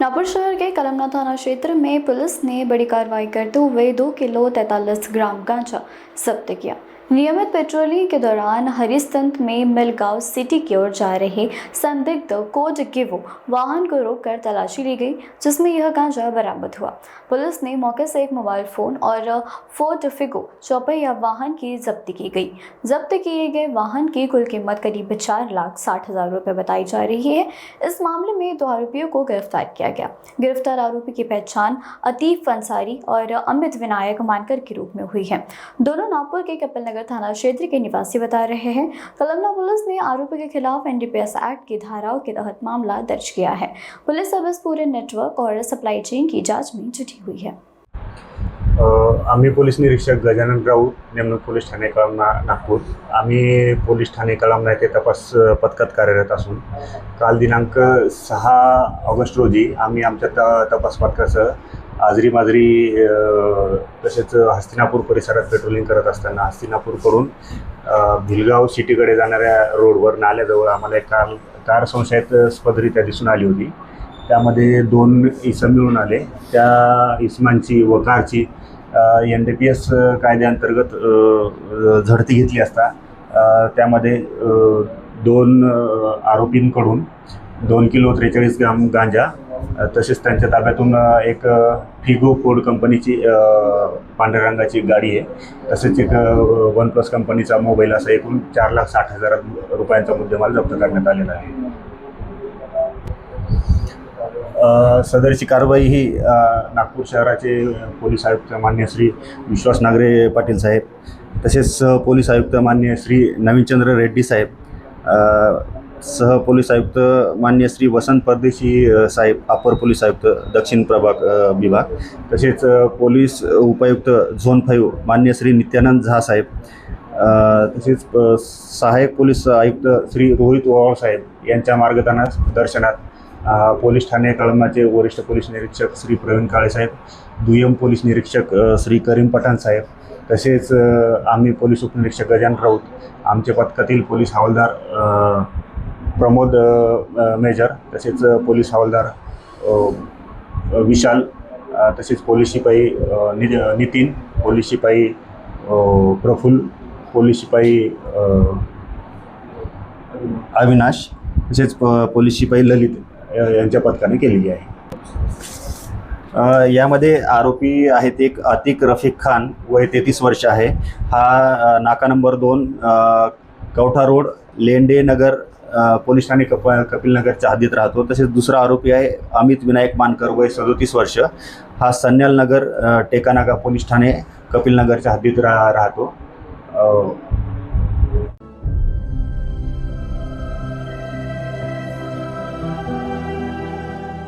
नागपुर शहर के कलमना थाना क्षेत्र में पुलिस ने बड़ी कार्रवाई करते हुए 2 किलो 43 ग्राम गांजा जब्त किया। नियमित पेट्रोलिंग के दौरान हरिस्तंत में मिलगांव सिटी की ओर जा रहे संदिग्ध कोड गिवो वाहन को रोककर तलाशी ली गई, जिसमें यह गांजा बरामद हुआ। पुलिस ने मौके से एक मोबाइल फोन और फोर्ड फिगो चौपहिया वाहन की जब्ती की गई। जब्त किए गए वाहन की कुल कीमत करीब 4,60,000 रुपये बताई जा रही है। इस मामले में 2 आरोपियों को गिरफ्तार किया गया। गिरफ्तार आरोपी की पहचान अतीफ अंसारी और अमित विनायक मानकर के रूप में हुई है। दोनों नागपुर के कपिल नगर थाना क्षेत्र के निवासी बता रहे हैं। कलमना पुलिस ने आरोपी के खिलाफ एनडीपीएस एक्ट की धाराओं के तहत मामला दर्ज किया है। पुलिस अब इस पूरे नेटवर्क और सप्लाई चेन की जांच में जुटी हुई है। आम्ही पोलीस निरीक्षक गजानन राऊत, नेमणूक पोलीस ठाणे कळमना नागपूर। आम्ही पोलीस ठाणे कळमना येथे तपास पथकात कार्यरत असून काल दिनांक 6 ऑगस्ट रोजी आम्ही आमच्या तपास पथकासह आजरी माजरी तसेच हस्तिनापूर परिसरात पेट्रोलिंग करत असताना हस्तिनापूरकडून भिलगाव सिटीकडे जाणाऱ्या रोडवर नाल्याजवळ आम्हाला एक कार संशयास्पदरित्या दिसून आली होती। त्यामध्ये 2 इसम मिळून आले। त्या इसमांची व कारची एनडीपीएस कायद्याअंतर्गत झडती घेतली असता त्यामध्ये 2 आरोपींकडून 2 किलो 43 ग्राम गांजा तसेच त्यांच्या ताब्यातून एक फिगो फोर्ड कंपनीची पांढऱ्या रंगाची गाडी आहे, तसेच एक OnePlus कंपनीचा मोबाईल असा एकूण 4,60,000 रुपयांचा मुद्देमाल जप्त करण्यात आलेला आहे। सदरची कारवाई ही नागपूर शहराचे पोलीस आयुक्त मान्य श्री विश्वास नागरे पाटील साहेब, तसेच पोलीस आयुक्त मान्य श्री नवीनचंद्र रेड्डी साहेब, सह पोलीस आयुक्त मान्य श्री वसंत परदेशी साहेब, अपर पोलीस आयुक्त दक्षिण प्रभाग विभाग, तसेच पोलीस उपायुक्त झोन 5 मान्य श्री नित्यानंद झा साहेब, तसेच सहाय्यक पोलीस आयुक्त श्री रोहित ओवाळ साहेब यांच्या मार्गदर्शनात पोलीस ठाणे कळमनाचे वरिष्ठ पोलीस निरीक्षक श्री प्रवीण काळे साहेब, दुय्यम पोलीस निरीक्षक श्री करीम पठाण साहेब, तसेच आम्ही पोलीस उपनिरीक्षक गजानन राऊत, आमच्या पथकातील पोलीस हवालदार प्रमोद मेजर, तसेच पोलीस हवालदार विशाल, तसेच पोलीस शिपाई नितीन, पोलीस शिपाई प्रफुल्ल, पोलीस शिपाई अविनाश, तसेच पोलीस शिपाई ललित यांच्या पथकाने केलेली आहे। यामध्ये आरोपी आहेत एक अतिक रफिक खान, वय 33 वर्ष आहे। हा नाका नंबर 2 कवठा रोड लेंडे नगर पोलीस ठाणे कपिल नगरच्या हद्दीत राहतो। तसेच दुसरा आरोपी आहे अमित विनायक मानकर, वय 37 वर्ष। हा सन्याल नगर टेकानाका पोलीस ठाणे कपिल नगरच्या हद्दीत राहतो।